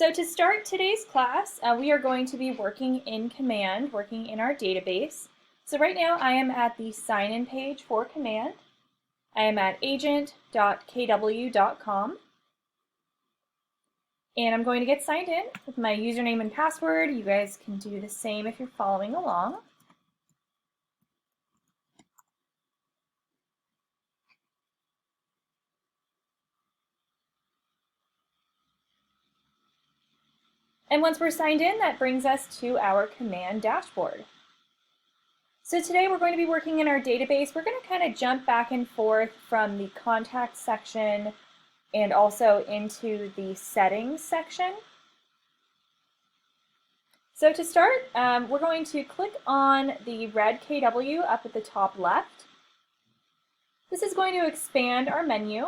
So to start today's class, we are going to be working in Command, working in our database. So right now I am at the sign-in page for Command. I am at agent.kw.com. And I'm going to get signed in with my username and password. You guys can do the same if you're following along. And once we're signed in, that brings us to our Command dashboard. So today we're going to be working in our database. We're going to kind of jump back and forth from the contact section and also into the settings section. So to start, we're going to click on the red KW up at the top left. This is going to expand our menu.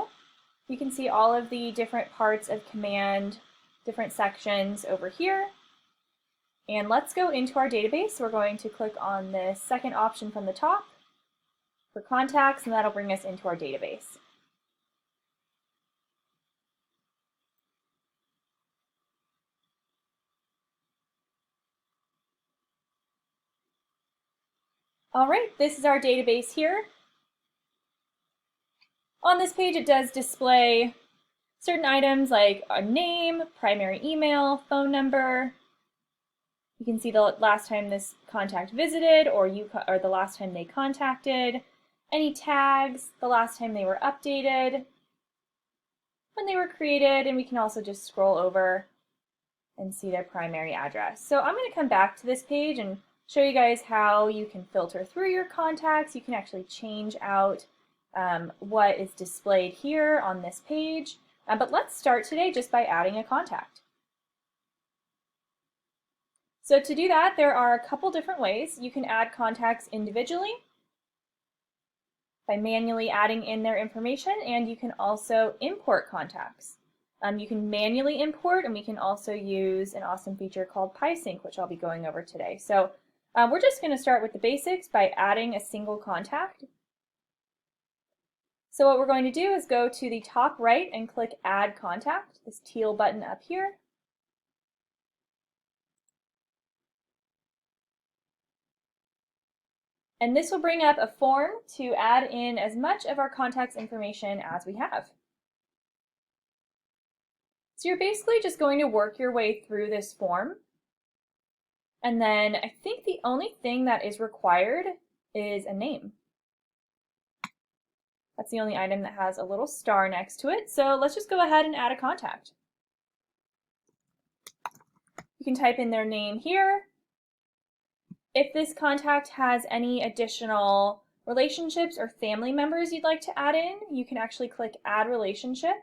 You can see all of the different parts of Command, different sections over here. And let's go into our database. We're going to click on the second option from the top for contacts, and that'll bring us into our database. All right, this is our database here. On this page, it does display certain items like a name, primary email, phone number. You can see the last time this contact visited or the last time they contacted, any tags, the last time they were updated, when they were created, and we can also just scroll over and see their primary address. So I'm going to come back to this page and show you guys how you can filter through your contacts. You can actually change out what is displayed here on this page. But let's start today just by adding a contact. So to do that, there are a couple different ways. You can add contacts individually by manually adding in their information, and you can also import contacts. You can manually import, and we can also use an awesome feature called Pice, which I'll be going over today. So we're just going to start with the basics by adding a single contact. So what we're going to do is go to the top right and click Add Contact, this teal button up here. And this will bring up a form to add in as much of our contact's information as we have. So you're basically just going to work your way through this form. And then I think the only thing that is required is a name. That's the only item that has a little star next to it. So let's just go ahead and add a contact. You can type in their name here. If this contact has any additional relationships or family members you'd like to add in, you can actually click Add Relationship.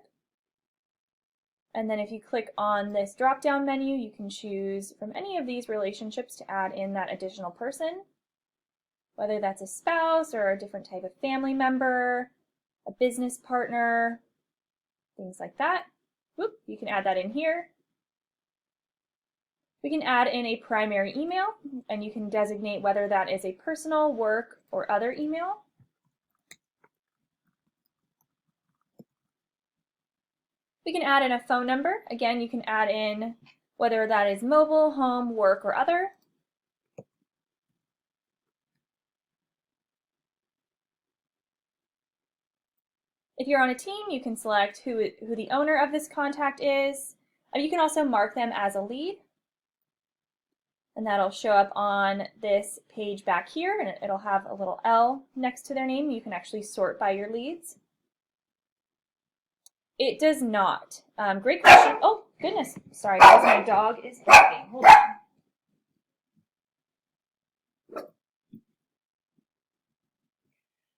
And then if you click on this drop-down menu, you can choose from any of these relationships to add in that additional person, whether that's a spouse or a different type of family member, a business partner, things like that. Whoop, you can add that in here. We can add in a primary email, and you can designate whether that is a personal, work, or other email. We can add in a phone number. Again, you can add in whether that is mobile, home, work, or other. If you're on a team, you can select who the owner of this contact is. You can also mark them as a lead. And that'll show up on this page back here, and it'll have a little L next to their name. You can actually sort by your leads. It does not. Great question. Oh, goodness. Sorry, guys, my dog is barking. Hold on.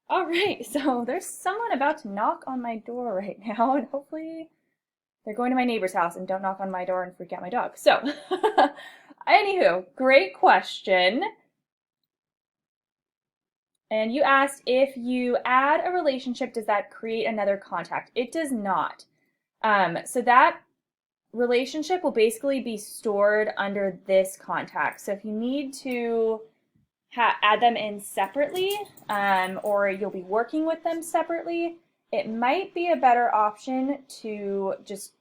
All right, so there's someone about to knock on my door right now, and hopefully they're going to my neighbor's house and don't knock on my door and freak out my dog. So, anywho, great question. And you asked if you add a relationship, does that create another contact? It does not. So that relationship will basically be stored under this contact. So if you need to add them in separately, or you'll be working with them separately, it might be a better option to just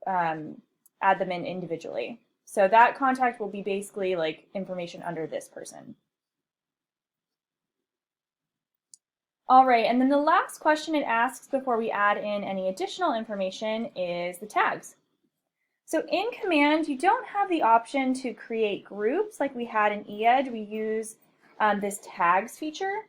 add add them in individually. So that contact will be basically like information under this person. All right, and then the last question it asks before we add in any additional information is the tags. So in Command, you don't have the option to create groups like we had in eEd. We use this tags feature.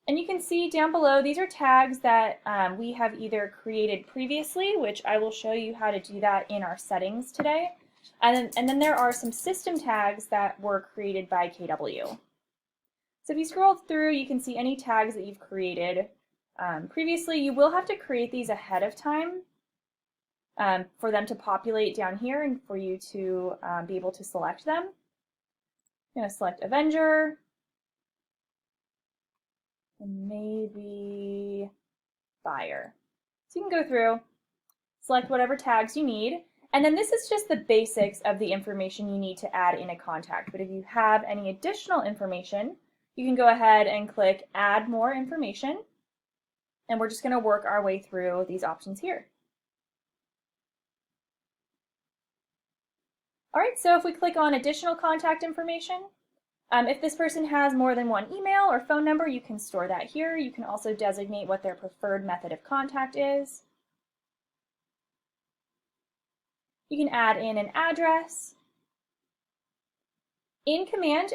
And you can see down below, these are tags that we have either created previously, which I will show you how to do that in our settings today. And then there are some system tags that were created by KW. So if you scroll through, you can see any tags that you've created previously. You will have to create these ahead of time for them to populate down here and for you to be able to select them. I'm going to select Avenger. And maybe buyer. So you can go through, select whatever tags you need, and then this is just the basics of the information you need to add in a contact. But if you have any additional information, you can go ahead and click Add More Information, and we're just going to work our way through these options here. All right, so if we click on Additional Contact Information, if this person has more than one email or phone number, you can store that here. You can also designate what their preferred method of contact is. You can add in an address. In Command,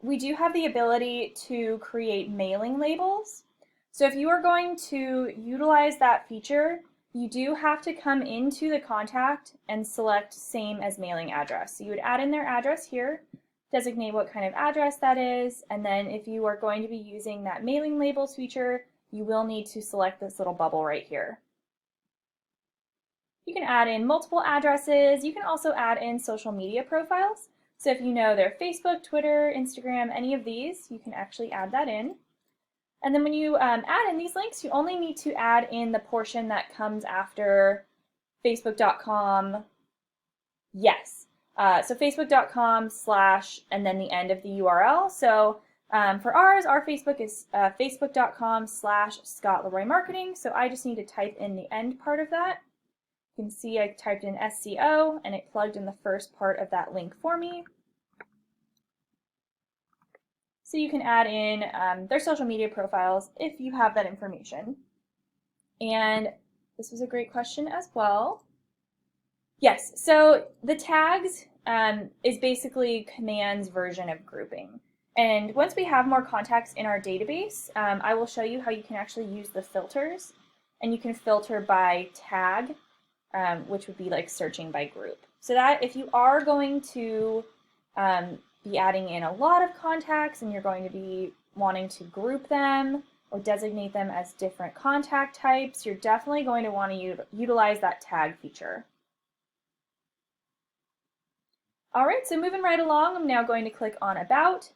we do have the ability to create mailing labels. So if you are going to utilize that feature, you do have to come into the contact and select Same as Mailing Address. So you would add in their address here, designate what kind of address that is, and then if you are going to be using that mailing labels feature, you will need to select this little bubble right here. You can add in multiple addresses. You can also add in social media profiles. So if you know their Facebook, Twitter, Instagram, any of these, you can actually add that in. And then when you add in these links, you only need to add in the portion that comes after facebook.com, yes. So facebook.com/ and then the end of the URL. So for ours, our Facebook is facebook.com/ScottLeroy Marketing. So I just need to type in the end part of that. You can see I typed in SCO and it plugged in the first part of that link for me. So you can add in their social media profiles if you have that information. And this was a great question as well. Yes, so the tags is basically Command's version of grouping. And once we have more contacts in our database, I will show you how you can actually use the filters. And you can filter by tag, which would be like searching by group. So that if you are going to be adding in a lot of contacts and you're going to be wanting to group them or designate them as different contact types, you're definitely going to want to utilize that tag feature. All right, so moving right along, I'm now going to click on About.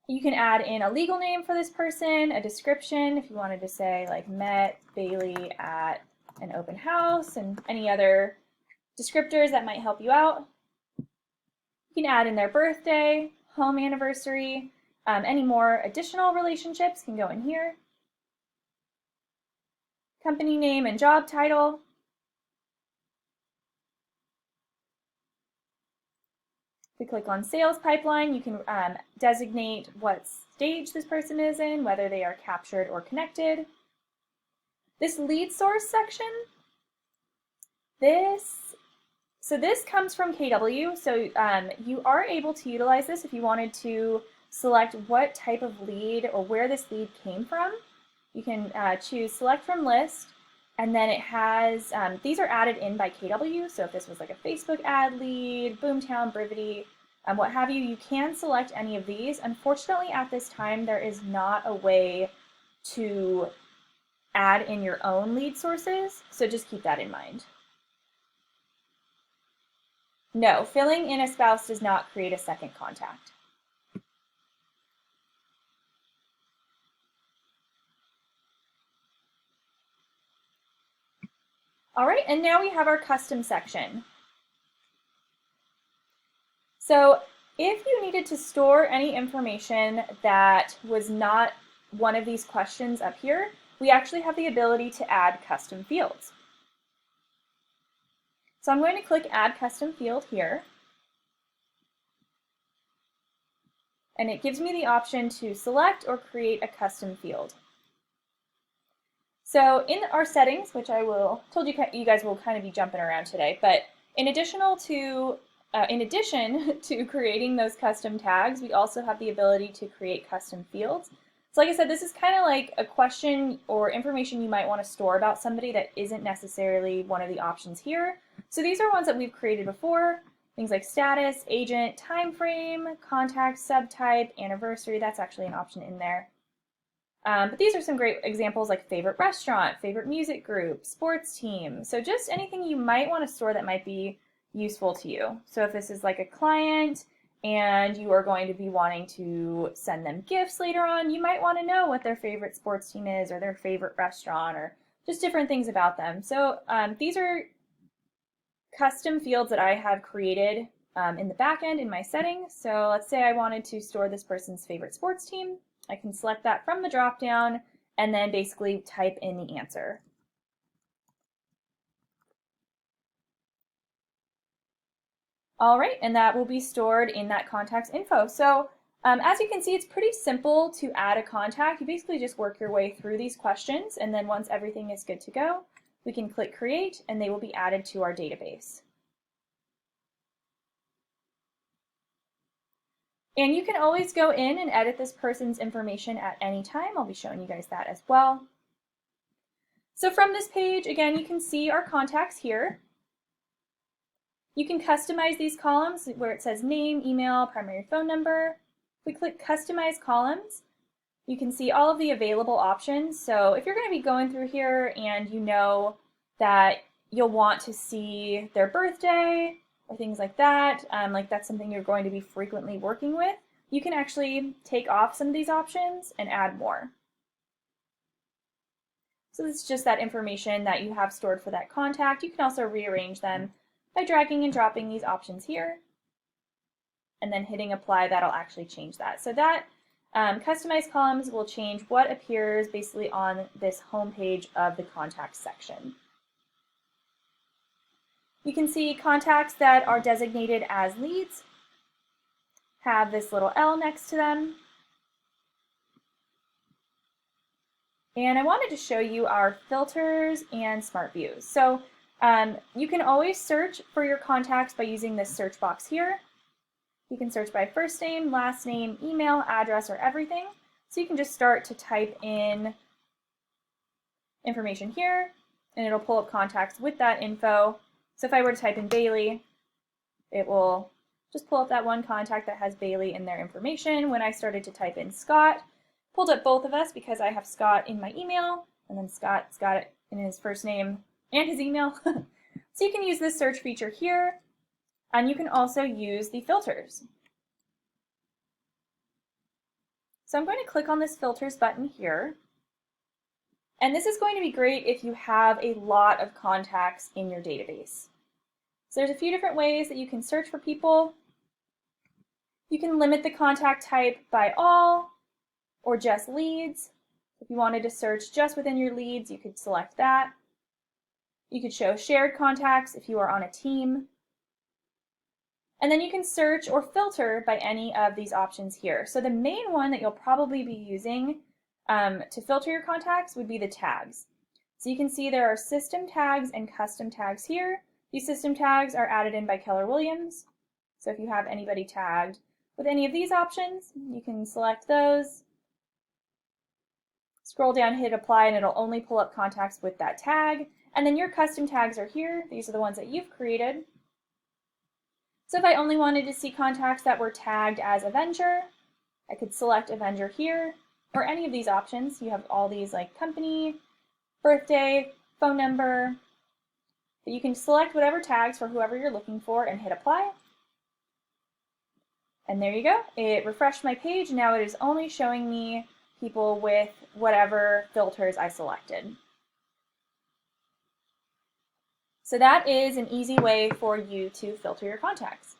You can add in a legal name for this person, a description if you wanted to say like met Bailey at an open house, and any other descriptors that might help you out. You can add in their birthday, home anniversary, any more additional relationships can go in here. Company name and job title. If we click on sales pipeline, you can designate what stage this person is in, whether they are captured or connected. This lead source section, this comes from KW, so you are able to utilize this if you wanted to select what type of lead or where this lead came from. You can choose Select from List, and then it has, these are added in by KW, so if this was like a Facebook ad lead, Boomtown, Brivity, what have you, you can select any of these. Unfortunately, at this time, there is not a way to add in your own lead sources, so just keep that in mind. No, filling in a spouse does not create a second contact. All right, and now we have our custom section. So if you needed to store any information that was not one of these questions up here, we actually have the ability to add custom fields. So I'm going to click Add Custom Field here. And it gives me the option to select or create a custom field. So in our settings, which I told you guys will kind of be jumping around today, but in addition to creating those custom tags, we also have the ability to create custom fields. So like I said, this is kind of like a question or information you might want to store about somebody that isn't necessarily one of the options here. So these are ones that we've created before, things like status, agent, time frame, contact, subtype, anniversary. That's actually an option in there. But these are some great examples like favorite restaurant, favorite music group, sports team. So just anything you might want to store that might be useful to you. So if this is like a client and you are going to be wanting to send them gifts later on, you might want to know what their favorite sports team is or their favorite restaurant or just different things about them. So these are custom fields that I have created in the back end in my settings. So let's say I wanted to store this person's favorite sports team. I can select that from the drop-down and then basically type in the answer. All right, and that will be stored in that contact's info. So as you can see, it's pretty simple to add a contact. You basically just work your way through these questions, and then once everything is good to go, we can click Create, and they will be added to our database. And you can always go in and edit this person's information at any time. I'll be showing you guys that as well. So from this page, again, you can see our contacts here. You can customize these columns where it says name, email, primary phone number. If we click Customize Columns, you can see all of the available options. So if you're going to be going through here and you know that you'll want to see their birthday or things like that, like that's something you're going to be frequently working with, you can actually take off some of these options and add more. So this is just that information that you have stored for that contact. You can also rearrange them by dragging and dropping these options here and then hitting apply. That'll actually change that. So that customized columns will change what appears basically on this home page of the contacts section. You can see contacts that are designated as leads have this little L next to them. And I wanted to show you our filters and Smartviews. So you can always search for your contacts by using this search box here. You can search by first name, last name, email, address, or everything. So you can just start to type in information here, and it'll pull up contacts with that info. So if I were to type in Bailey, it will just pull up that one contact that has Bailey in their information. When I started to type in Scott, pulled up both of us because I have Scott in my email, and then Scott's got it in his first name and his email. So you can use this search feature here, and you can also use the filters. So I'm going to click on this filters button here, and this is going to be great if you have a lot of contacts in your database. So there's a few different ways that you can search for people. You can limit the contact type by all or just leads. If you wanted to search just within your leads, you could select that. You could show shared contacts if you are on a team. And then you can search or filter by any of these options here. So the main one that you'll probably be using to filter your contacts would be the tags. So you can see there are system tags and custom tags here. These system tags are added in by Keller Williams. So if you have anybody tagged with any of these options, you can select those. Scroll down, hit apply, and it'll only pull up contacts with that tag. And then your custom tags are here. These are the ones that you've created. So if I only wanted to see contacts that were tagged as Avenger, I could select Avenger here, or any of these options. You have all these like company, birthday, phone number. But you can select whatever tags for whoever you're looking for and hit apply. And there you go. It refreshed my page. Now it is only showing me people with whatever filters I selected. So that is an easy way for you to filter your contacts.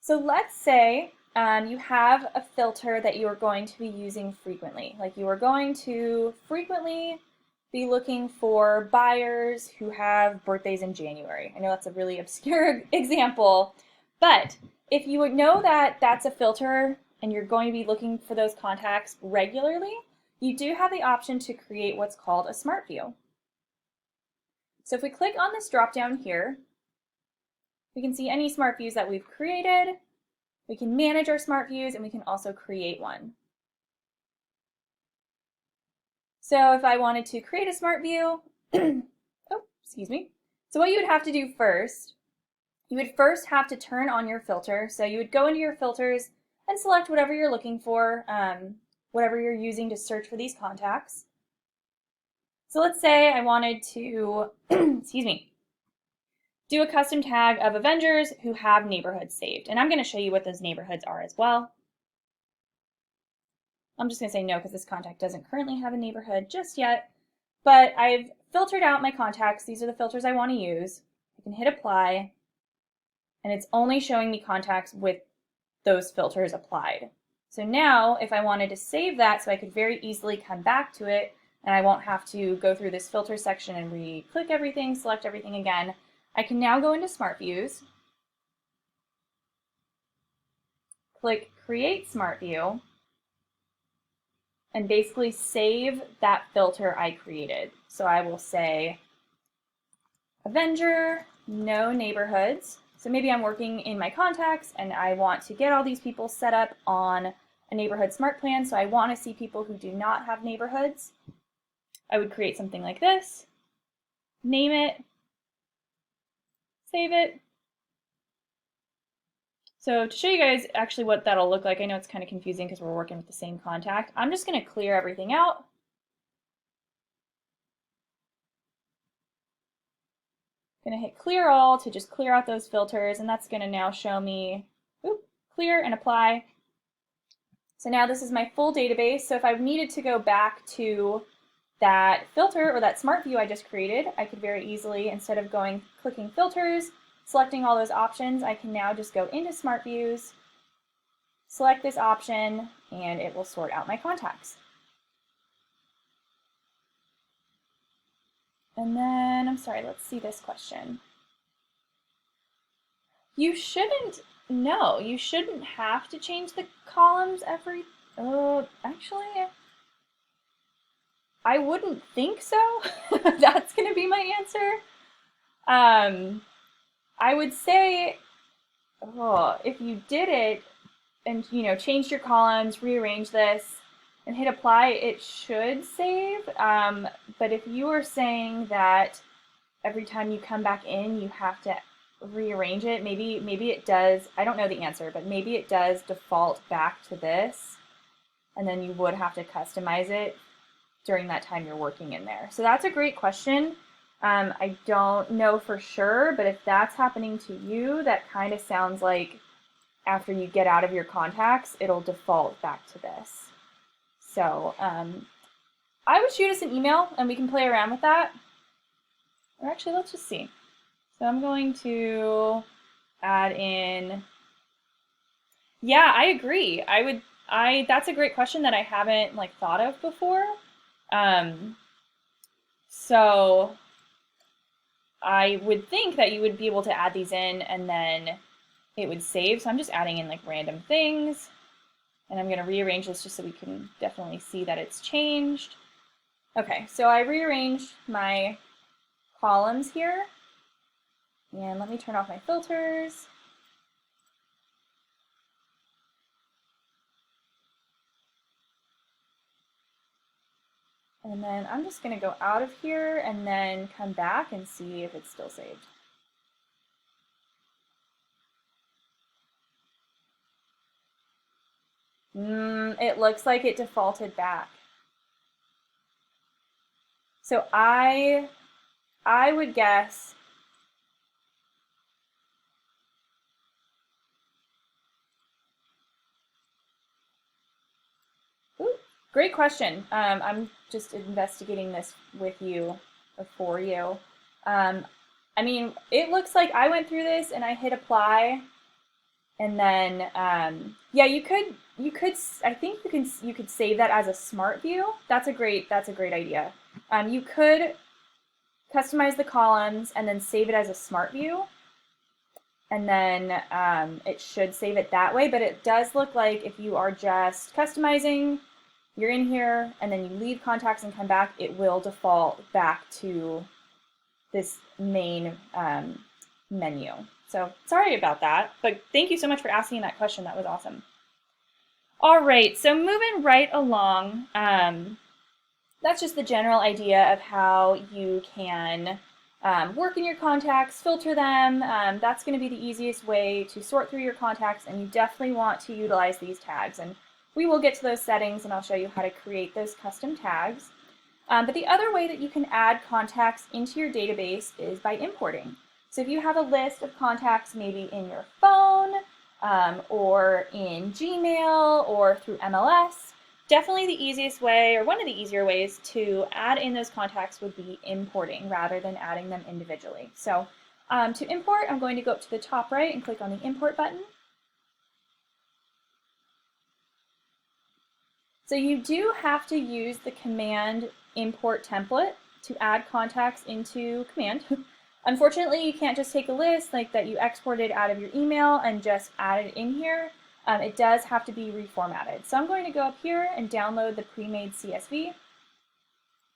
So let's say you have a filter that you are going to be using frequently. Like you are going to frequently be looking for buyers who have birthdays in January. I know that's a really obscure example, but if you would know that that's a filter and you're going to be looking for those contacts regularly, you do have the option to create what's called a Smart View. So if we click on this drop down here, we can see any Smart Views that we've created. We can manage our Smart Views, and we can also create one. So if I wanted to create a Smart View, oh, excuse me. So what you would have to do first, you would first have to turn on your filter. So you would go into your filters and select whatever you're looking for, whatever you're using to search for these contacts. So let's say I wanted to, excuse me, do a custom tag of Avengers who have neighborhoods saved. And I'm going to show you what those neighborhoods are as well. I'm just going to say no because this contact doesn't currently have a neighborhood just yet. But I've filtered out my contacts. These are the filters I want to use. I can hit apply, and it's only showing me contacts with those filters applied. So now if I wanted to save that so I could very easily come back to it, and I won't have to go through this filter section and re-click everything, select everything again, I can now go into Smart Views, click Create Smart View, and basically save that filter I created. So I will say Avenger, no neighborhoods. So maybe I'm working in my contacts and I want to get all these people set up on a neighborhood smart plan, so I want to see people who do not have neighborhoods. I would create something like this, name it, save it. So to show you guys actually what that'll look like, I know it's kind of confusing because we're working with the same contact. I'm just going to clear everything out. I'm going to hit clear all to just clear out those filters, and that's going to now show me clear and apply. So now this is my full database. So if I needed to go back to that filter or that Smart View I just created, I could very easily, instead of clicking filters, selecting all those options, I can now just go into Smart Views, select this option, and it will sort out my contacts. And then, I'm sorry, let's see this question. You shouldn't have to change the columns every, actually, I wouldn't think so. That's going to be my answer. I would say, if you did it and changed your columns, rearrange this, and hit apply, it should save. But if you were saying that every time you come back in, you have to rearrange it, maybe it does. I don't know the answer, but maybe it does default back to this, and then you would have to customize it during that time you're working in there. So that's a great question. I don't know for sure, but if that's happening to you, that kind of sounds like after you get out of your contacts, it'll default back to this. So I would shoot us an email and we can play around with that. Or actually, let's just see. So I'm going to add in, yeah, I agree. That's a great question that I haven't thought of before. So I would think that you would be able to add these in and then it would save. So I'm just adding in random things, and I'm going to rearrange this just so we can definitely see that it's changed. Okay, so I rearranged my columns here, and let me turn off my filters. And then I'm just going to go out of here and then come back and see if it's still saved. It looks like it defaulted back. So I would guess great question. I'm just investigating this with you or for you. I mean, it looks like I went through this and I hit apply, and then yeah, you could. I think you could save that as a Smart View. That's a great idea. You could customize the columns and then save it as a Smartview, and then it should save it that way, but it does look like if you are just customizing, you're in here, and then you leave contacts and come back, it will default back to this main menu. So sorry about that, but thank you so much for asking that question. That was awesome. All right, so moving right along, that's just the general idea of how you can work in your contacts, filter them. That's going to be the easiest way to sort through your contacts, and you definitely want to utilize these tags. And we will get to those settings, and I'll show you how to create those custom tags. But the other way that you can add contacts into your database is by importing. So if you have a list of contacts maybe in your phone or in Gmail or through MLS, definitely the easiest way, or one of the easier ways to add in those contacts would be importing rather than adding them individually. So to import, I'm going to go up to the top right and click on the import button. So you do have to use the command import template to add contacts into command. Unfortunately, you can't just take a list like that you exported out of your email and just add it in here. It does have to be reformatted. So I'm going to go up here and download the pre-made CSV.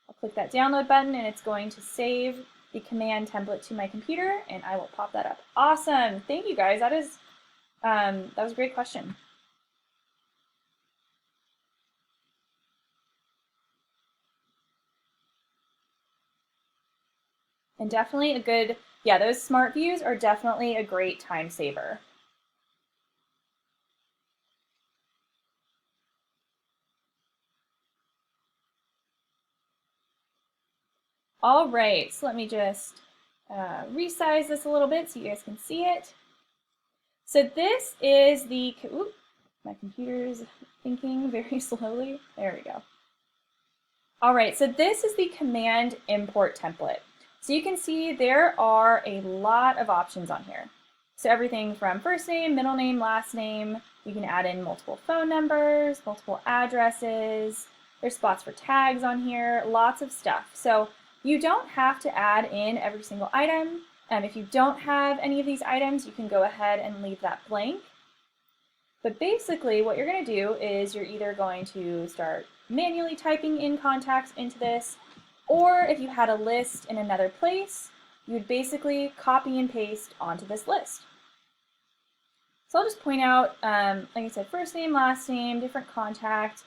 I'll click that download button and it's going to save the command template to my computer, and I will pop that up. Awesome, thank you guys. That was a great question. And definitely a good, yeah, those smart views are definitely a great time saver. All right, so let me just resize this a little bit so you guys can see it. So this is the, oops, my computer is thinking very slowly. There we go. All right, so this is the command import template. So you can see there are a lot of options on here. So everything from first name, middle name, last name. You can add in multiple phone numbers, multiple addresses. There's spots for tags on here, lots of stuff. So you don't have to add in every single item. If you don't have any of these items, you can go ahead and leave that blank. But basically what you're going to do is you're either going to start manually typing in contacts into this, or if you had a list in another place, you'd basically copy and paste onto this list. So I'll just point out, like I said, first name, last name, different contact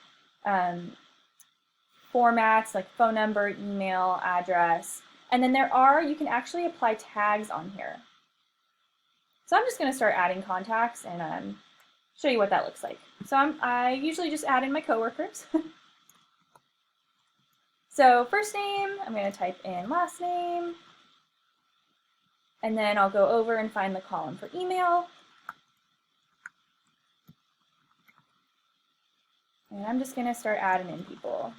formats like phone number, email, address, and then you can actually apply tags on here. So I'm just going to start adding contacts and show you what that looks like. So I usually just add in my coworkers. So first name, I'm going to type in last name, and then I'll go over and find the column for email. And I'm just going to start adding in people.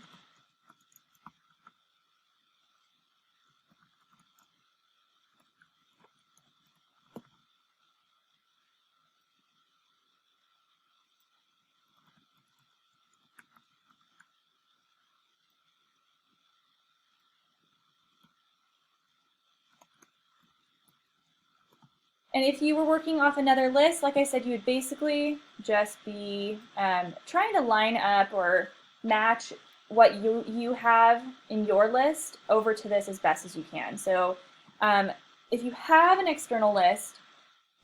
And if you were working off another list, like I said, you would basically just be trying to line up or match what you have in your list over to this as best as you can. So if you have an external list,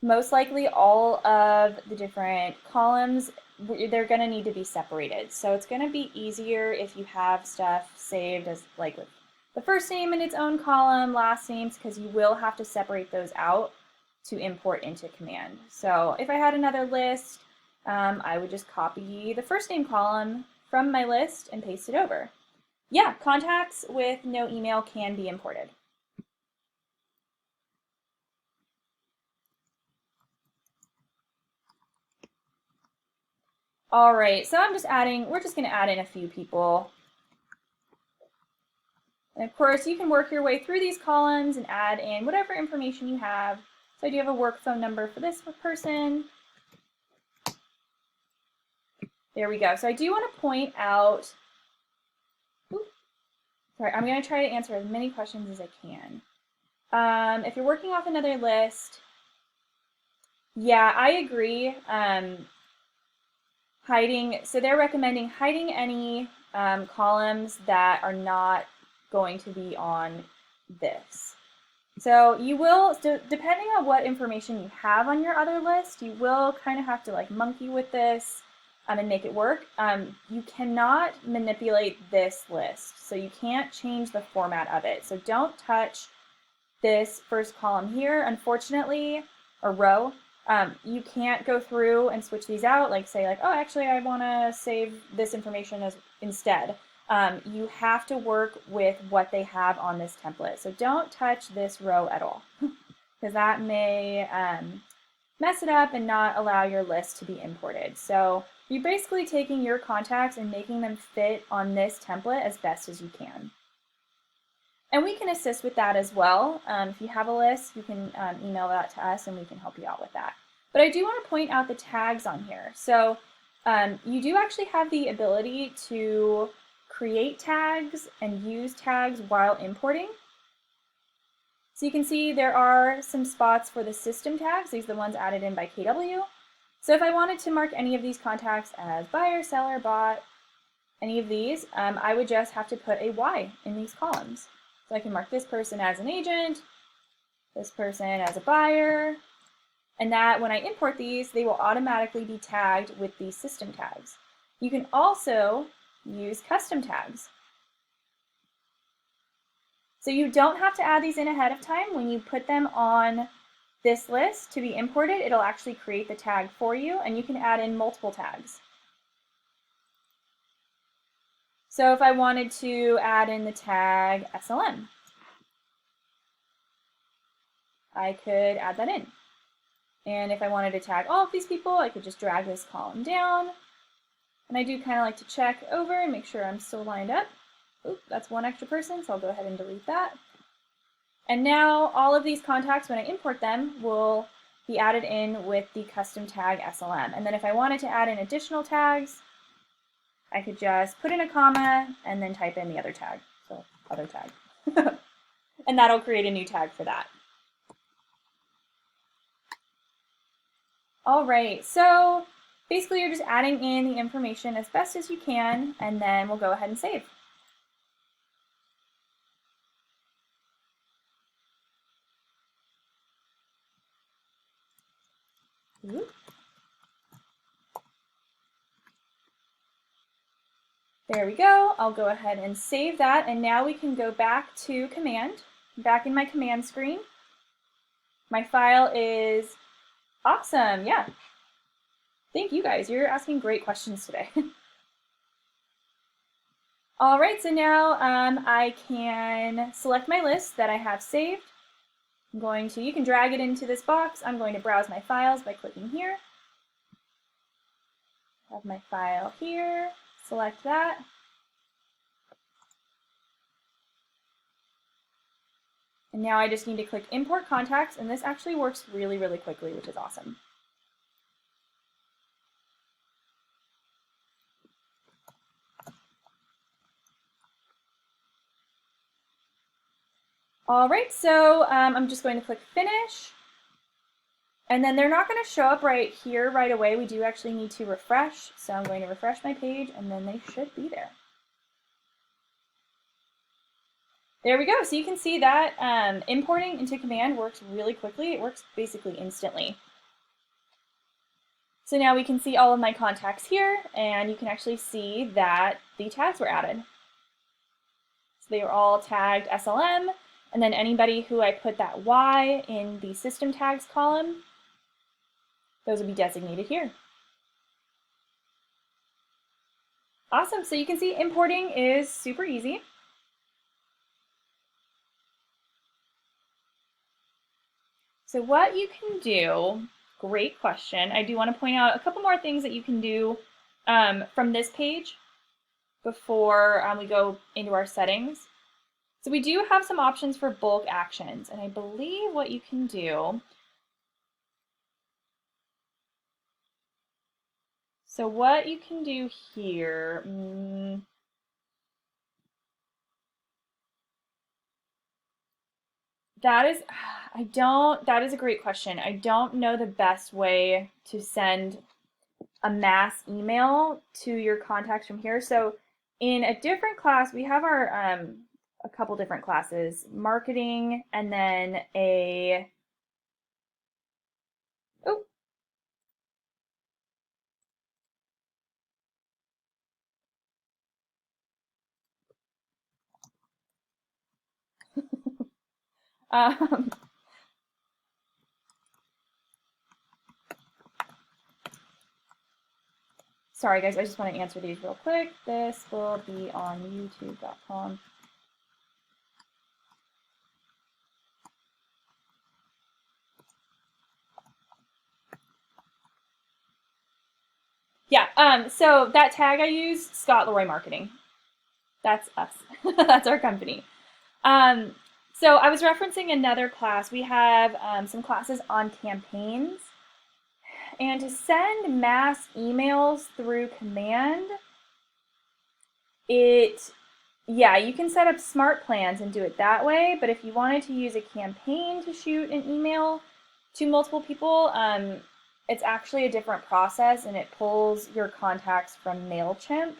most likely all of the different columns, they're going to need to be separated. So it's going to be easier if you have stuff saved as like with the first name in its own column, last names, because you will have to separate those out to import into command. So if I had another list, I would just copy the first name column from my list and paste it over. Yeah, contacts with no email can be imported. All right, so we're just gonna add in a few people. And of course, you can work your way through these columns and add in whatever information you have. So I do have a work phone number for this person. There we go. So I do want to point out, Sorry, I'm going to try to answer as many questions as I can. If you're working off another list, yeah, I agree. So they're recommending hiding any columns that are not going to be on this. So you will, depending on what information you have on your other list, you will kind of have to like monkey with this and make it work. You cannot manipulate this list, so you can't change the format of it. So don't touch this first column here, unfortunately, or row. You can't go through and switch these out, like say like, oh, actually I want to save this information as instead. You have to work with what they have on this template. So don't touch this row at all, because that may mess it up and not allow your list to be imported. So you're basically taking your contacts and making them fit on this template as best as you can. And we can assist with that as well. If you have a list, you can email that to us and we can help you out with that. But I do want to point out the tags on here. So you do actually have the ability to create tags and use tags while importing. So you can see there are some spots for the system tags. These are the ones added in by KW. So if I wanted to mark any of these contacts as buyer, seller, bot, any of these, I would just have to put a Y in these columns. So I can mark this person as an agent, this person as a buyer, and that when I import these, they will automatically be tagged with these system tags. You can also use custom tags. So you don't have to add these in ahead of time. When you put them on this list to be imported, it'll actually create the tag for you, and you can add in multiple tags. So if I wanted to add in the tag SLM, I could add that in. And if I wanted to tag all of these people, I could just drag this column down. And I do kind of like to check over and make sure I'm still lined up. Oop, that's one extra person, so I'll go ahead and delete that. And now all of these contacts, when I import them, will be added in with the custom tag SLM. And then if I wanted to add in additional tags, I could just put in a comma and then type in the other tag. So other tag. And that'll create a new tag for that. All right, so basically you're just adding in the information as best as you can, and then we'll go ahead and save. There we go. I'll go ahead and save that, and now we can go back to command, back in my command screen. My file is awesome, yeah. Thank you guys, you're asking great questions today. All right, so now I can select my list that I have saved. You can drag it into this box. I'm going to browse my files by clicking here. I have my file here, select that. And now I just need to click import contacts, and this actually works really, really quickly, which is awesome. All right, so I'm just going to click finish. And then they're not going to show up right here right away. We do actually need to refresh. So I'm going to refresh my page, and then they should be there. There we go. So you can see that importing into command works really quickly. It works basically instantly. So now we can see all of my contacts here, and you can actually see that the tags were added. So they were all tagged SLM, and then anybody who I put that Y in the system tags column, those will be designated here. Awesome, so you can see importing is super easy. So what you can do, great question. I do want to point out a couple more things that you can do from this page before we go into our settings. So we do have some options for bulk actions, and I believe what you can do. So what you can do here, That is, that is a great question. I don't know the best way to send a mass email to your contacts from here. So in a different class, we have our, a couple different classes, marketing, and then oh, um, sorry guys, I just want to answer these real quick. This will be on youtube.com. Yeah, so that tag I use, Scott Leroy Marketing. That's us. That's our company. So I was referencing another class. We have some classes on campaigns. And to send mass emails through command, yeah, you can set up smart plans and do it that way. But if you wanted to use a campaign to shoot an email to multiple people, it's actually a different process, and it pulls your contacts from MailChimp.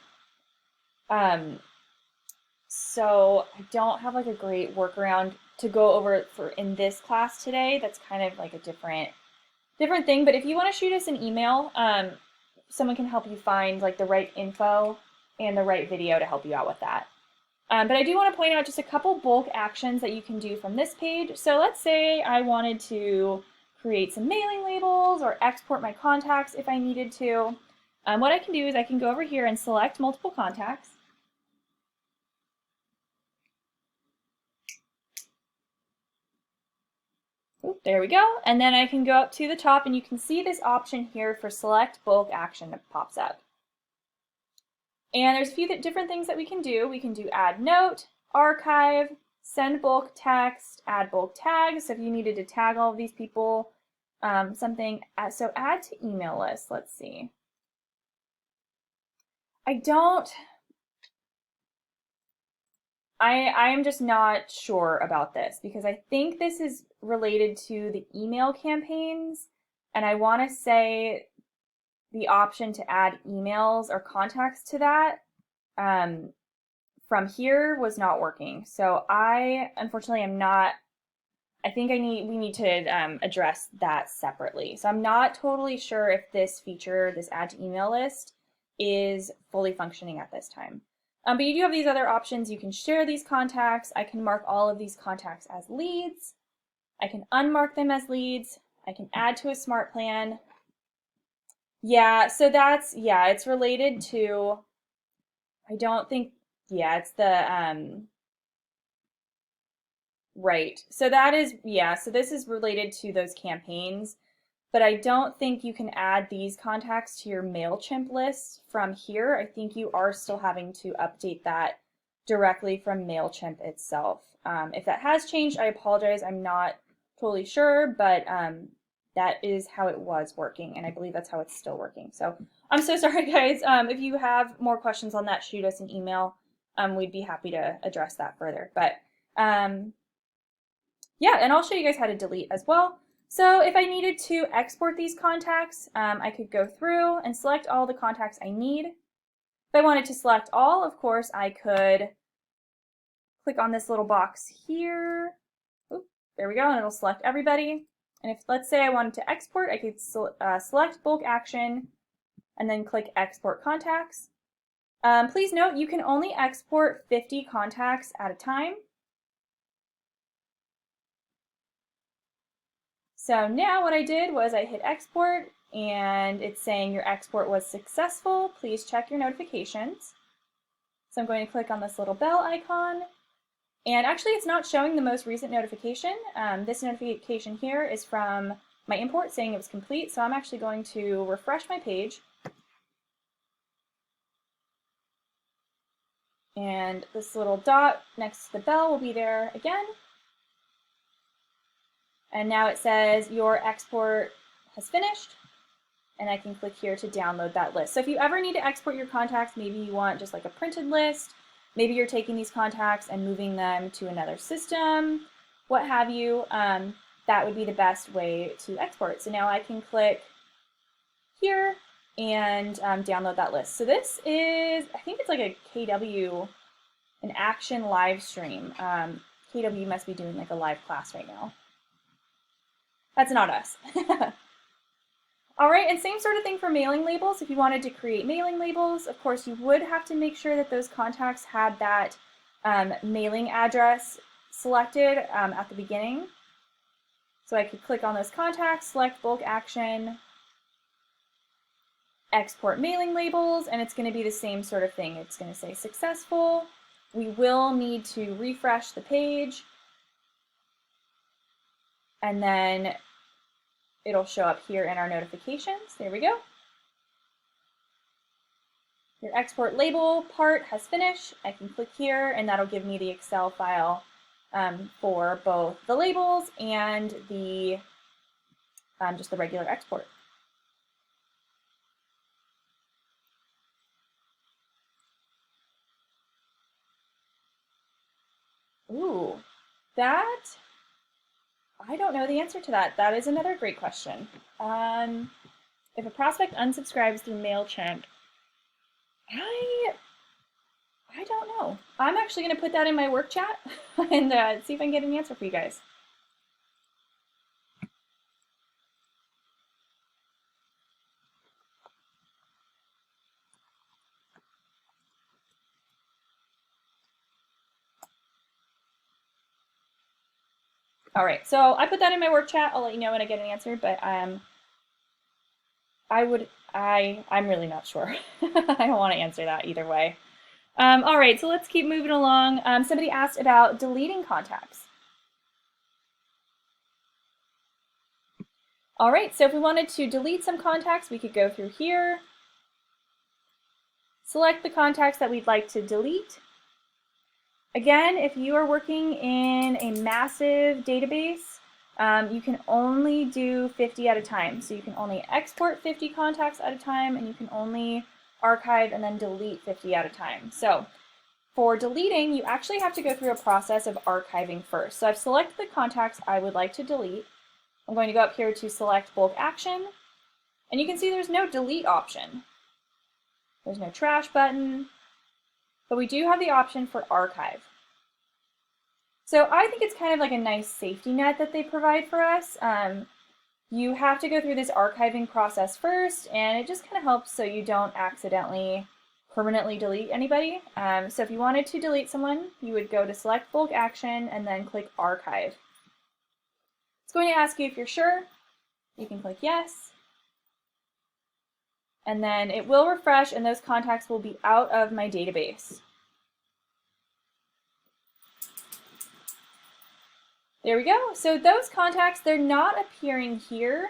So I don't have like a great workaround to go over for in this class today. That's kind of like a different thing. But if you want to shoot us an email, someone can help you find like the right info and the right video to help you out with that. But I do want to point out just a couple bulk actions that you can do from this page. So let's say I wanted to create some mailing labels or export my contacts if I needed to. What I can do is I can go over here and select multiple contacts. Ooh, there we go. And then I can go up to the top and you can see this option here for select bulk action that pops up. And there's a few different things that we can do. We can do add note, archive, send bulk text, add bulk tags. So if you needed to tag all of these people, something. So add to email list. Let's see. I am just not sure about this because I think this is related to the email campaigns, and I want to say the option to add emails or contacts to that from here was not working. So I unfortunately am not. I think we need to address that separately. So I'm not totally sure if this feature, this add to email list, is fully functioning at this time. But you do have these other options. You can share these contacts. I can mark all of these contacts as leads. I can unmark them as leads. I can add to a smart plan. Yeah, so that's, yeah, it's related to, I don't think, yeah, it's the, right. So that is, yeah, so this is related to those campaigns. But I don't think you can add these contacts to your MailChimp list from here. I think you are still having to update that directly from MailChimp itself. If that has changed, I apologize. I'm not totally sure, but that is how it was working, and I believe that's how it's still working. So I'm so sorry, guys. If you have more questions on that, shoot us an email. We'd be happy to address that further. But yeah, and I'll show you guys how to delete as well. So if I needed to export these contacts, I could go through and select all the contacts I need. If I wanted to select all, of course, I could click on this little box here. Oop, there we go, and it'll select everybody. And if, let's say I wanted to export, I could select bulk action and then click export contacts. Please note, you can only export 50 contacts at a time. So now what I did was I hit export and it's saying your export was successful. Please check your notifications. So I'm going to click on this little bell icon. And actually it's not showing the most recent notification. This notification here is from my import saying it was complete. So I'm actually going to refresh my page. And this little dot next to the bell will be there again. And now it says your export has finished, and I can click here to download that list. So if you ever need to export your contacts, maybe you want just like a printed list, maybe you're taking these contacts and moving them to another system, what have you, that would be the best way to export. So now I can click here and download that list. So this is, I think it's like a KW, an action live stream. KW must be doing like a live class right now. That's not us. All right, and same sort of thing for mailing labels. If you wanted to create mailing labels, of course, you would have to make sure that those contacts had that mailing address selected at the beginning. So I could click on those contacts, select bulk action, export mailing labels, and it's going to be the same sort of thing. It's going to say successful. We will need to refresh the page, and then it'll show up here in our notifications. There we go. Your export label part has finished. I can click here, and that'll give me the Excel file for both the labels and the just the regular export. Ooh, that, I don't know the answer to that. That is another great question. If a prospect unsubscribes through MailChimp, I don't know. I'm actually going to put that in my work chat and see if I can get an answer for you guys. All right, so I put that in my work chat. I'll let you know when I get an answer, but I'm really not sure. I don't want to answer that either way. All right, so let's keep moving along. Somebody asked about deleting contacts. All right, so if we wanted to delete some contacts, we could go through here, select the contacts that we'd like to delete. Again, if you are working in a massive database, you can only do 50 at a time. So you can only export 50 contacts at a time, and you can only archive and then delete 50 at a time. So for deleting, you actually have to go through a process of archiving first. So I've selected the contacts I would like to delete. I'm going to go up here to select bulk action, and you can see there's no delete option. There's no trash button, but we do have the option for archive. So I think it's kind of like a nice safety net that they provide for us. You have to go through this archiving process first, and it just kind of helps so you don't accidentally permanently delete anybody. So if you wanted to delete someone, you would go to select bulk action and then click archive. It's going to ask you if you're sure. You can click yes. And then it will refresh, and those contacts will be out of my database. There we go. So those contacts, they're not appearing here,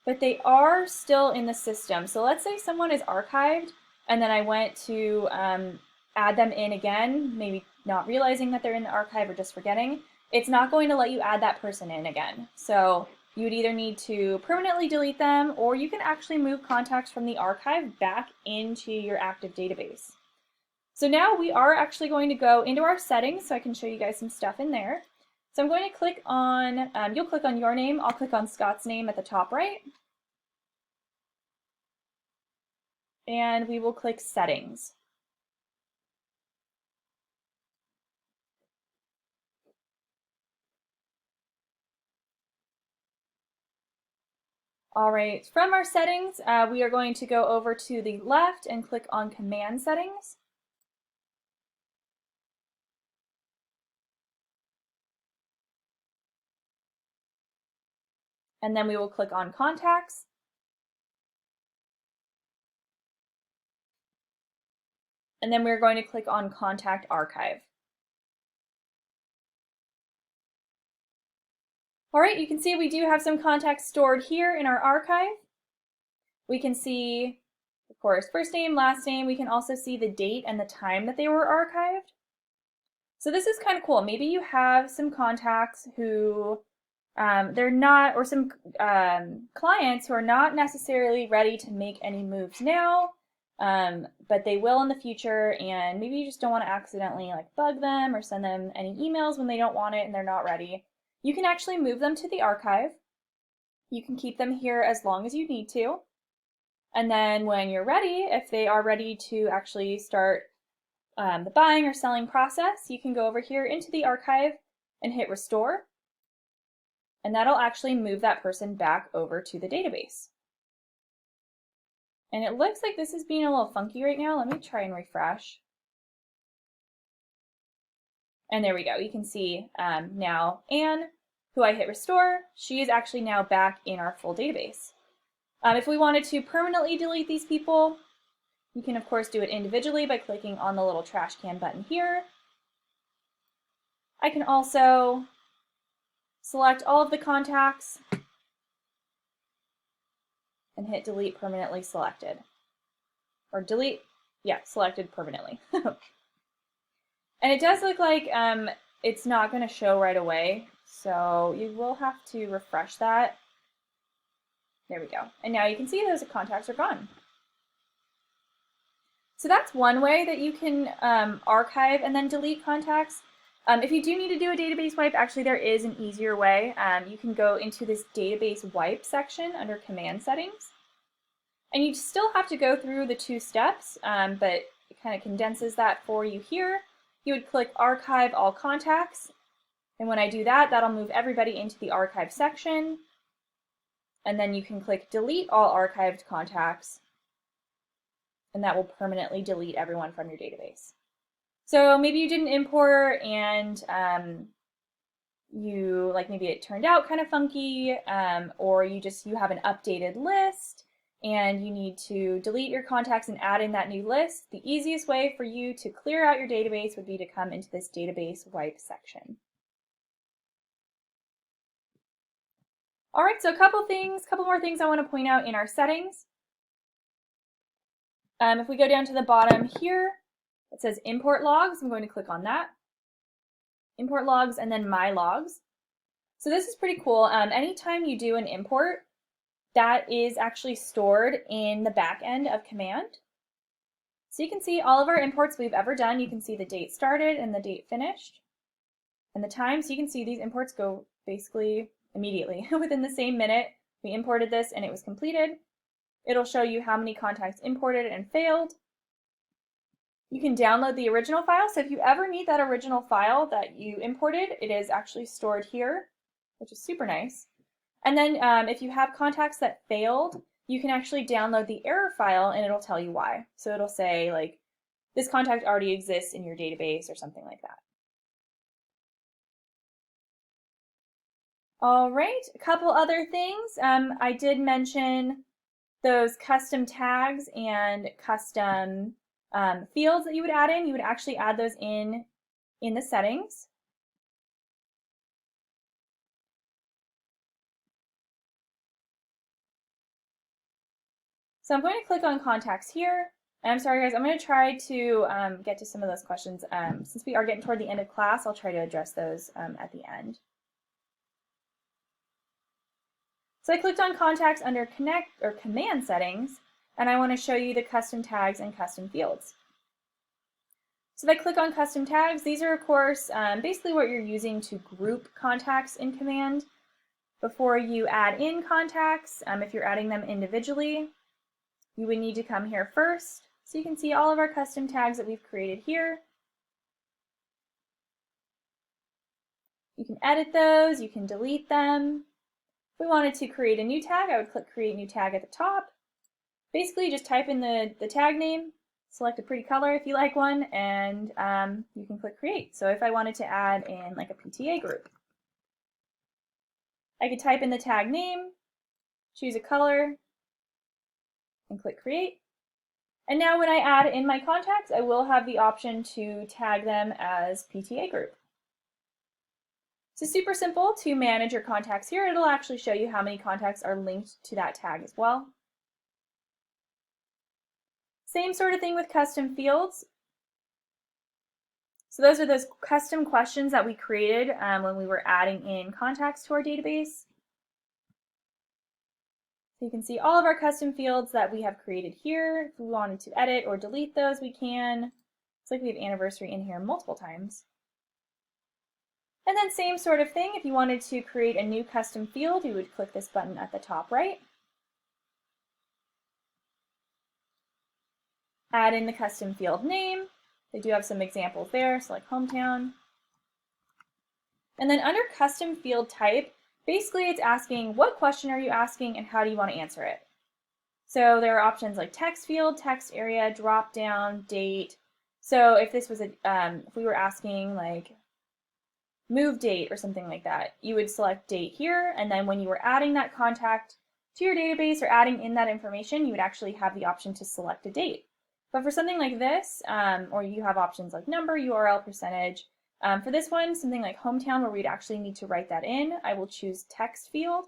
but they are still in the system. So let's say someone is archived, and then I went to add them in again, maybe not realizing that they're in the archive or just forgetting. It's not going to let you add that person in again. So you would either need to permanently delete them, or you can actually move contacts from the archive back into your active database. So now we are actually going to go into our settings so I can show you guys some stuff in there. So I'm going to click on, you'll click on your name, I'll click on Scott's name at the top right. And we will click settings. All right, from our settings, we are going to go over to the left and click on command settings. And then we will click on contacts. And then we're going to click on contact archive. All right, you can see we do have some contacts stored here in our archive. We can see, of course, first name, last name. We can also see the date and the time that they were archived. So this is kind of cool. Maybe you have some contacts who they're not, or some clients who are not necessarily ready to make any moves now, but they will in the future, and maybe you just don't want to accidentally like bug them or send them any emails when they don't want it and they're not ready. You can actually move them to the archive. You can keep them here as long as you need to. And then when you're ready, if they are ready to actually start the buying or selling process, you can go over here into the archive and hit restore. And that'll actually move that person back over to the database. And it looks like this is being a little funky right now. Let me try and refresh. And there we go. You can see now Anne, who I hit restore, she is actually now back in our full database. If we wanted to permanently delete these people, you can of course do it individually by clicking on the little trash can button here. I can also select all of the contacts and hit delete permanently selected. Or delete, yeah, selected permanently. And it does look like it's not going to show right away, so you will have to refresh that. There we go. And now you can see those contacts are gone. So that's one way that you can archive and then delete contacts. If you do need to do a database wipe, actually there is an easier way. You can go into this database wipe section under command settings. And you still have to go through the 2 steps, but it kind of condenses that for you here. You would click archive all contacts. And when I do that, that'll move everybody into the archive section. And then you can click delete all archived contacts. And that will permanently delete everyone from your database. So maybe you did an import and maybe it turned out kind of funky, or you have an updated list and you need to delete your contacts and add in that new list. The easiest way for you to clear out your database would be to come into this database wipe section. All right, so a couple more things I want to point out in our settings. If we go down to the bottom here, it says import logs. I'm going to click on that. Import logs and then my logs. So this is pretty cool. Anytime you do an import, that is actually stored in the back end of command. So you can see all of our imports we've ever done. You can see the date started and the date finished and the time. So you can see these imports go basically immediately. Within the same minute, we imported this and it was completed. It'll show you how many contacts imported and failed. You can download the original file. So if you ever need that original file that you imported, it is actually stored here, which is super nice. And then if you have contacts that failed, you can actually download the error file and it'll tell you why. So it'll say like, this contact already exists in your database or something like that. All right, a couple other things. I did mention those custom tags and custom fields that you would add in. You would actually add those in the settings. So I'm going to click on contacts here. And I'm sorry guys, I'm going to try to get to some of those questions. Since we are getting toward the end of class, I'll try to address those at the end. So I clicked on contacts under connect or command settings, and I want to show you the custom tags and custom fields. So if I click on custom tags, these are of course basically what you're using to group contacts in command. Before you add in contacts, if you're adding them individually, you would need to come here first. So you can see all of our custom tags that we've created here. You can edit those, you can delete them. If we wanted to create a new tag, I would click create new tag at the top. Basically just type in the tag name, select a pretty color if you like one, and you can click create. So if I wanted to add in like a PTA group, I could type in the tag name, choose a color, and click create. And now when I add in my contacts, I will have the option to tag them as PTA group. So super simple to manage your contacts here. It'll actually show you how many contacts are linked to that tag as well. Same sort of thing with custom fields. So those are those custom questions that we created when we were adding in contacts to our database. So you can see all of our custom fields that we have created here. If we wanted to edit or delete those, we can. It's like we have anniversary in here multiple times. And then same sort of thing, if you wanted to create a new custom field, you would click this button at the top right. Add in the custom field name. They do have some examples there, so like hometown. And then under custom field type, basically it's asking what question are you asking and how do you want to answer it. So there are options like text field, text area, drop down, date. So if this was if we were asking like move date or something like that, you would select date here, and then when you were adding that contact to your database or adding in that information, you would actually have the option to select a date. But for something like this, or you have options like number, URL, percentage. For this one, something like hometown where we'd actually need to write that in, I will choose text field.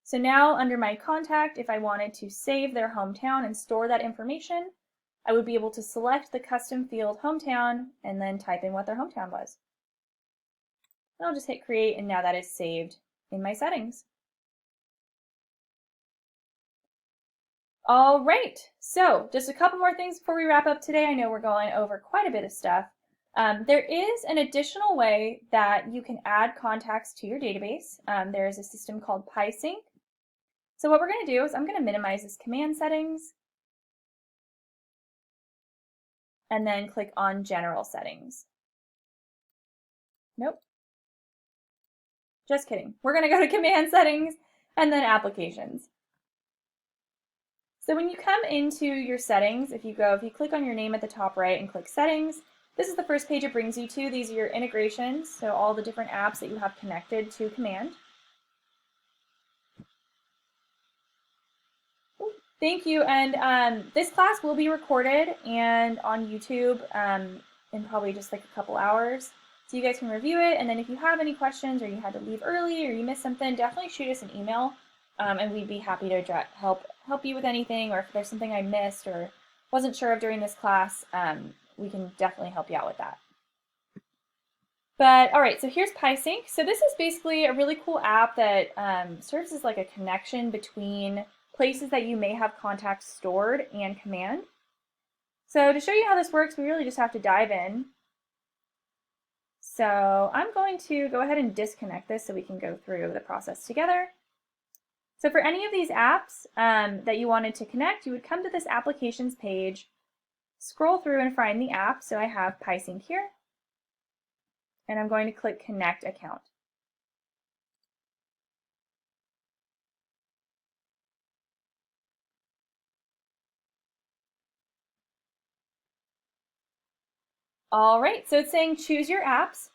So now under my contact, if I wanted to save their hometown and store that information, I would be able to select the custom field hometown and then type in what their hometown was. And I'll just hit create, and now that is saved in my settings. All right, so just a couple more things before we wrap up today. I know we're going over quite a bit of stuff. There is an additional way that you can add contacts to your database. There is a system called Pice. So what we're going to do is I'm going to minimize this command settings and then click on general settings. Nope. Just kidding. We're going to go to command settings and then applications. So when you come into your settings, if you click on your name at the top right and click settings, this is the first page it brings you to. These are your integrations, so all the different apps that you have connected to Command. Thank you, and this class will be recorded and on YouTube in probably just like a couple hours. So you guys can review it, and then if you have any questions or you had to leave early or you missed something, definitely shoot us an email, and we'd be happy to help you with anything, or if there's something I missed or wasn't sure of during this class, we can definitely help you out with that. But all right, so here's Pice. So this is basically a really cool app that serves as like a connection between places that you may have contacts stored and Command. So to show you how this works, we really just have to dive in. So I'm going to go ahead and disconnect this so we can go through the process together. So for any of these apps that you wanted to connect, you would come to this applications page, scroll through and find the app. So I have Pice here, and I'm going to click Connect Account. All right, so it's saying choose your apps.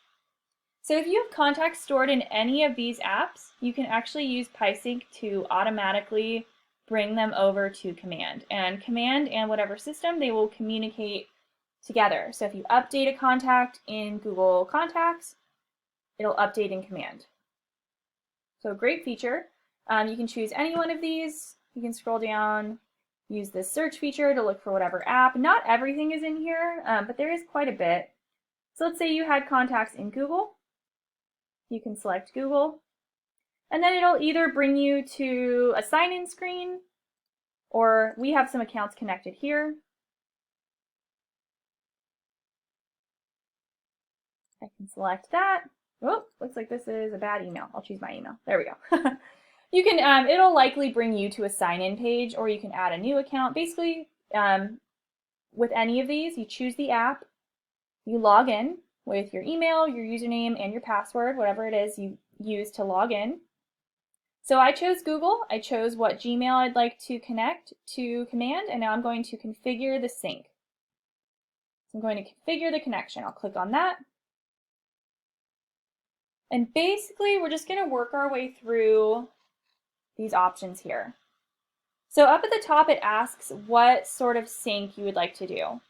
So if you have contacts stored in any of these apps, you can actually use Pice to automatically bring them over to Command. And Command and whatever system, they will communicate together. So if you update a contact in Google Contacts, it'll update in Command. So great feature. You can choose any one of these. You can scroll down, use this search feature to look for whatever app. Not everything is in here, but there is quite a bit. So let's say you had contacts in Google. You can select Google, and then it'll either bring you to a sign-in screen, or we have some accounts connected here. I can select that. Oh, looks like this is a bad email. I'll choose my email. There we go. You can, it'll likely bring you to a sign-in page, or you can add a new account. Basically, with any of these, you choose the app, you log in with your email, your username, and your password, whatever it is you use to log in. So I chose Google. I chose what Gmail I'd like to connect to Command, and now I'm going to configure the sync. So I'm going to configure the connection. I'll click on that. And basically, we're just going to work our way through these options here. So up at the top, it asks what sort of sync you would like to do.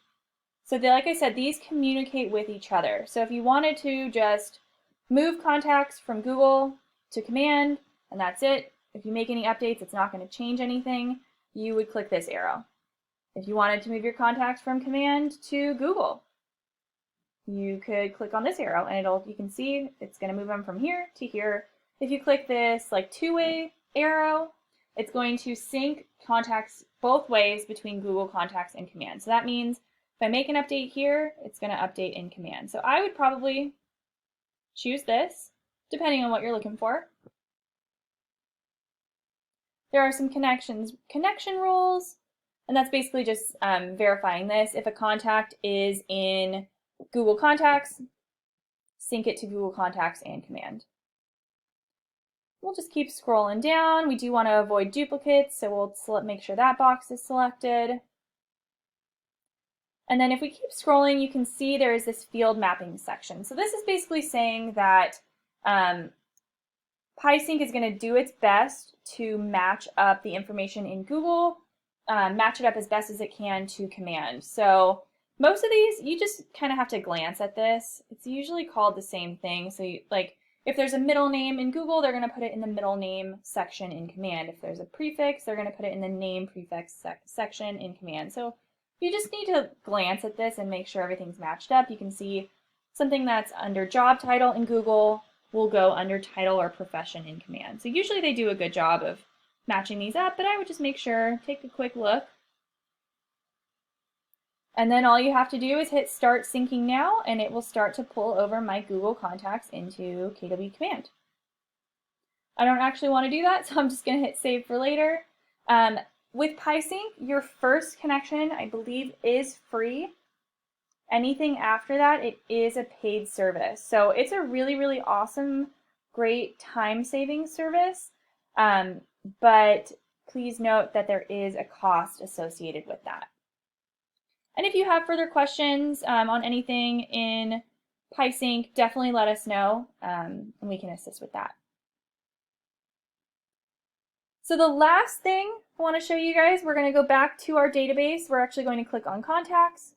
So like I said, these communicate with each other. So if you wanted to just move contacts from Google to Command, and that's it, if you make any updates, it's not going to change anything, you would click this arrow. If you wanted to move your contacts from Command to Google, you could click on this arrow, and you can see it's going to move them from here to here. If you click this like two-way arrow, it's going to sync contacts both ways between Google Contacts and Command. So that means if I make an update here, it's going to update in Command. So I would probably choose this, depending on what you're looking for. There are some connection rules, and that's basically just verifying this. If a contact is in Google Contacts, sync it to Google Contacts and Command. We'll just keep scrolling down. We do want to avoid duplicates, so we'll make sure that box is selected. And then if we keep scrolling, you can see there is this field mapping section. So this is basically saying that Pice is going to do its best to match up the information in Google, match it up as best as it can to Command. So most of these, you just kind of have to glance at this. It's usually called the same thing. So like if there's a middle name in Google, they're going to put it in the middle name section in Command. If there's a prefix, they're going to put it in the name prefix section in Command. So you just need to glance at this and make sure everything's matched up. You can see something that's under job title in Google will go under title or profession in Command. So usually they do a good job of matching these up, but I would just make sure, take a quick look. And then all you have to do is hit Start Syncing Now, and it will start to pull over my Google Contacts into KW Command. I don't actually want to do that, so I'm just going to hit Save for later. With Pice, your first connection, I believe, is free. Anything after that, it is a paid service. So it's a really, really awesome, great time-saving service. But please note that there is a cost associated with that. And if you have further questions on anything in Pice, definitely let us know, and we can assist with that. So the last thing I want to show you guys, we're going to go back to our database. We're actually going to click on Contacts.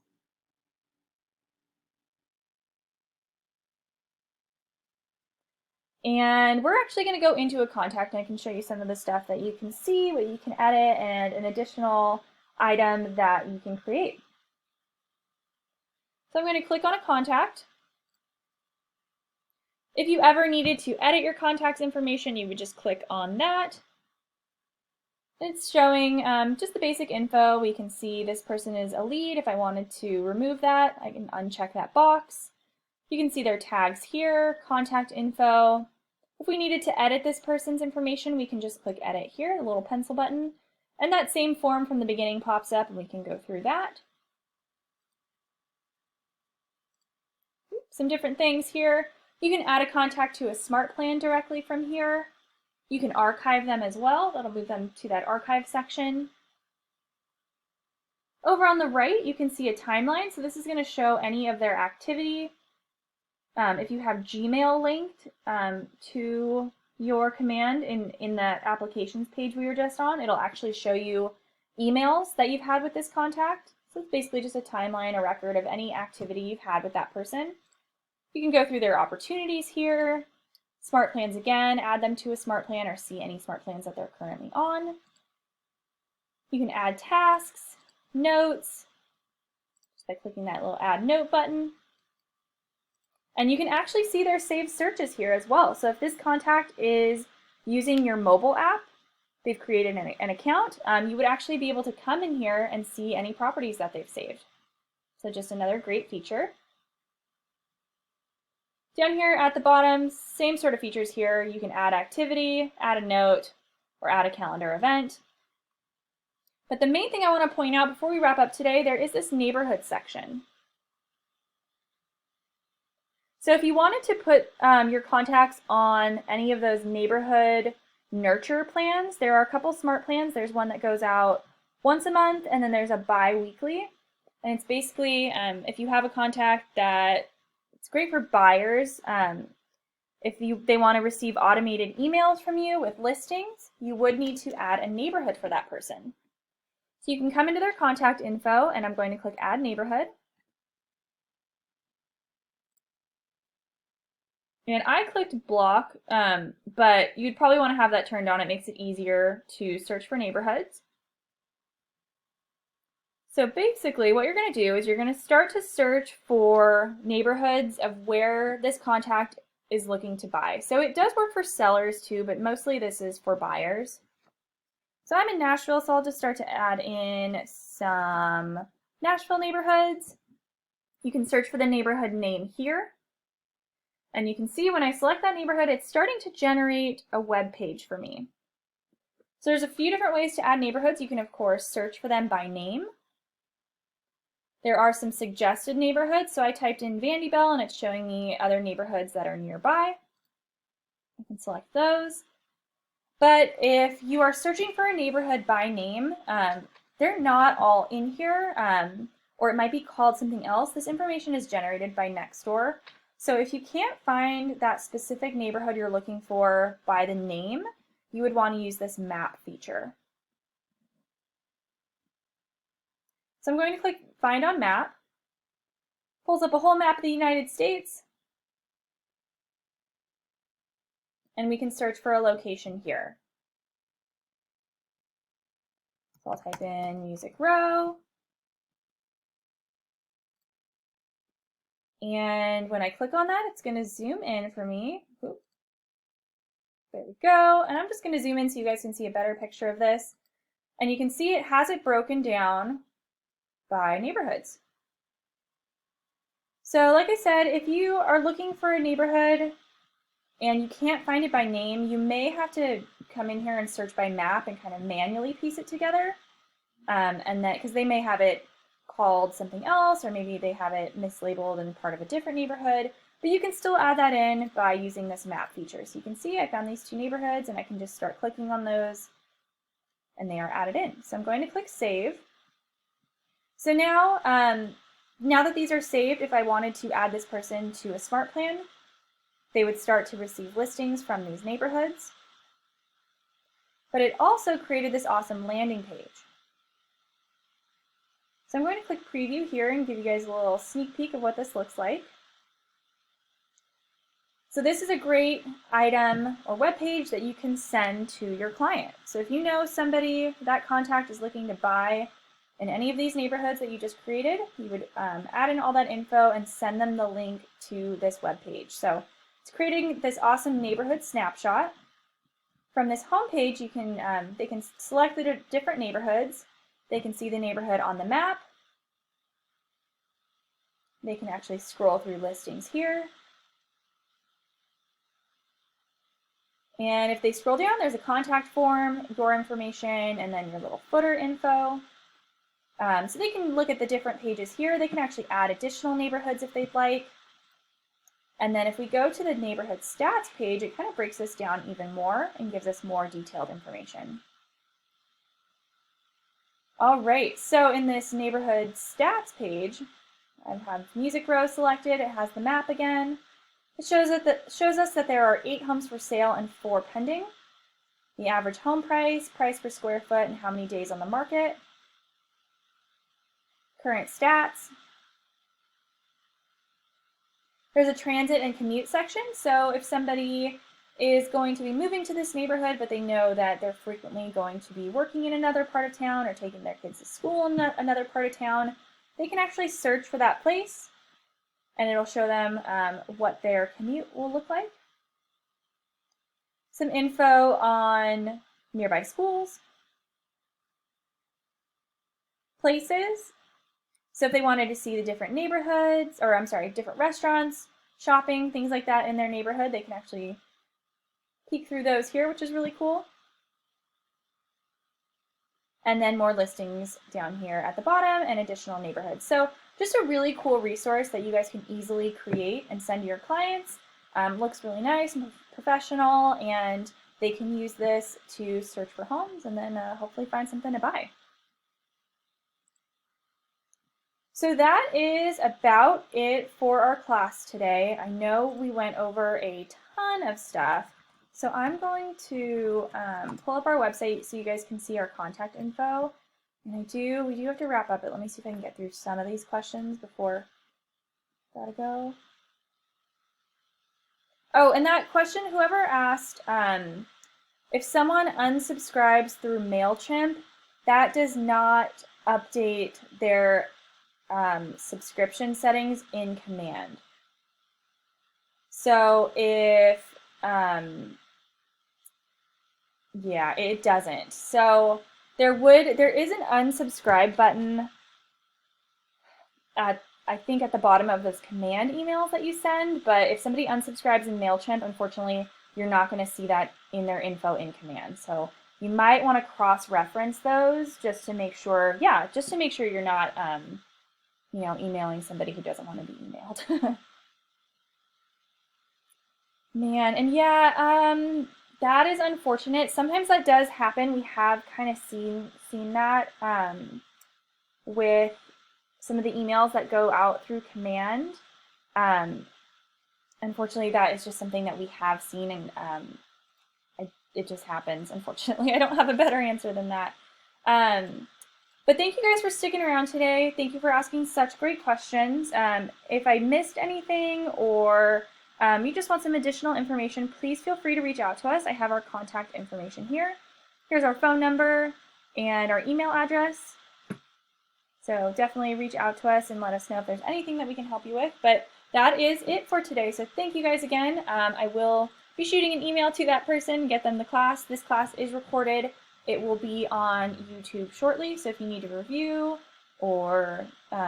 And we're actually going to go into a contact, and I can show you some of the stuff that you can see, what you can edit, and an additional item that you can create. So I'm going to click on a contact. If you ever needed to edit your contact's information, you would just click on that. It's showing just the basic info. We can see this person is a lead. If I wanted to remove that, I can uncheck that box. You can see their tags here, contact info. If we needed to edit this person's information, we can just click Edit here, the little pencil button. And that same form from the beginning pops up, and we can go through that. Some different things here. You can add a contact to a smart plan directly from here. You can archive them as well. That'll move them to that archive section. Over on the right, you can see a timeline. So this is going to show any of their activity. If you have Gmail linked to your command in that applications page we were just on, it'll actually show you emails that you've had with this contact. So it's basically just a timeline, a record of any activity you've had with that person. You can go through their opportunities here. Smart plans again, add them to a smart plan or see any smart plans that they're currently on. You can add tasks, notes, just by clicking that little Add Note button. And you can actually see their saved searches here as well. So if this contact is using your mobile app, they've created an account, you would actually be able to come in here and see any properties that they've saved. So just another great feature. Down here at the bottom, same sort of features here. You can add activity, add a note, or add a calendar event. But the main thing I want to point out before we wrap up today, there is this neighborhood section. So if you wanted to put your contacts on any of those neighborhood nurture plans, there are a couple smart plans. There's one that goes out once a month, and then there's a bi-weekly. And it's basically, if you have a contact that, it's great for buyers. If they want to receive automated emails from you with listings, you would need to add a neighborhood for that person. So you can come into their contact info, and I'm going to click Add Neighborhood. And I clicked block, but you'd probably want to have that turned on. It makes it easier to search for neighborhoods. So basically what you're going to do is you're going to start to search for neighborhoods of where this contact is looking to buy. So it does work for sellers too, but mostly this is for buyers. So I'm in Nashville, so I'll just start to add in some Nashville neighborhoods. You can search for the neighborhood name here. And you can see when I select that neighborhood, it's starting to generate a web page for me. So there's a few different ways to add neighborhoods. You can, of course, search for them by name. There are some suggested neighborhoods. So I typed in Vandyville and it's showing me other neighborhoods that are nearby. I can select those. But if you are searching for a neighborhood by name, they're not all in here, or it might be called something else. This information is generated by Nextdoor. So if you can't find that specific neighborhood you're looking for by the name, you would want to use this map feature. So I'm going to click Find on Map. Pulls up a whole map of the United States. And we can search for a location here. So I'll type in Music Row. And when I click on that, it's going to zoom in for me. Oops. There we go. And I'm just going to zoom in so you guys can see a better picture of this. And you can see it has it broken down by neighborhoods. So like I said, if you are looking for a neighborhood and you can't find it by name, you may have to come in here and search by map and kind of manually piece it together. And that because they may have it called something else, or maybe they have it mislabeled in part of a different neighborhood, but you can still add that in by using this map feature. So you can see I found these two neighborhoods and I can just start clicking on those and they are added in. So I'm going to click Save. So now, now that these are saved, if I wanted to add this person to a smart plan, they would start to receive listings from these neighborhoods. But it also created this awesome landing page. So I'm going to click Preview here and give you guys a little sneak peek of what this looks like. So this is a great item or web page that you can send to your client. So if you know somebody, that contact is looking to buy in any of these neighborhoods that you just created, you would add in all that info and send them the link to this web page. So it's creating this awesome neighborhood snapshot. From this home page, you can they can select the different neighborhoods. They can see the neighborhood on the map. They can actually scroll through listings here. And if they scroll down, there's a contact form, your information, and then your little footer info. So they can look at the different pages here. They can actually add additional neighborhoods if they'd like. And then if we go to the neighborhood stats page, it kind of breaks this down even more and gives us more detailed information. All right, so in this neighborhood stats page, I have Music Row selected. It has the map again. It shows us that there are 8 homes for sale and 4 pending. The average home price, price per square foot, and how many days on the market. Current stats. There's a transit and commute section. So if somebody is going to be moving to this neighborhood, but they know that they're frequently going to be working in another part of town or taking their kids to school in another part of town, they can actually search for that place and it'll show them what their commute will look like. Some info on nearby schools, places. So if they wanted to see the different neighborhoods, or I'm sorry, different restaurants, shopping, things like that in their neighborhood, they can actually peek through those here, which is really cool. And then more listings down here at the bottom and additional neighborhoods. So just a really cool resource that you guys can easily create and send to your clients. Looks really nice and professional, and they can use this to search for homes and then hopefully find something to buy. So that is about it for our class today. I know we went over a ton of stuff, so I'm going to pull up our website so you guys can see our contact info. And we do have to wrap up it. Let me see if I can get through some of these questions before I gotta go. Oh, and that question, whoever asked, if someone unsubscribes through MailChimp, that does not update their subscription settings in Command. So if, yeah, it doesn't. So there is an unsubscribe button I think, at the bottom of those command emails that you send, but if somebody unsubscribes in MailChimp, unfortunately, you're not going to see that in their info in command. So you might want to cross-reference those just to make sure, yeah, just to make sure you're not, you know, emailing somebody who doesn't want to be emailed. Man, and yeah, that is unfortunate. Sometimes that does happen. We have kind of seen that with some of the emails that go out through command. Unfortunately, that is just something that we have seen, and it just happens, unfortunately. I don't have a better answer than that. But thank you guys for sticking around today. Thank you for asking such great questions. If I missed anything, or you just want some additional information, please feel free to reach out to us. I have our contact information here. Here's our phone number and our email address. So definitely reach out to us and let us know if there's anything that we can help you with. But that is it for today. So thank you guys again. I will be shooting an email to that person, get them the class. This class is recorded. It will be on YouTube shortly. So if you need to review, or you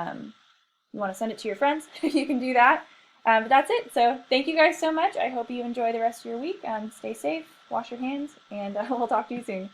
want to send it to your friends, you can do that. But that's it. So thank you guys so much. I hope you enjoy the rest of your week. Stay safe, wash your hands, and we'll talk to you soon.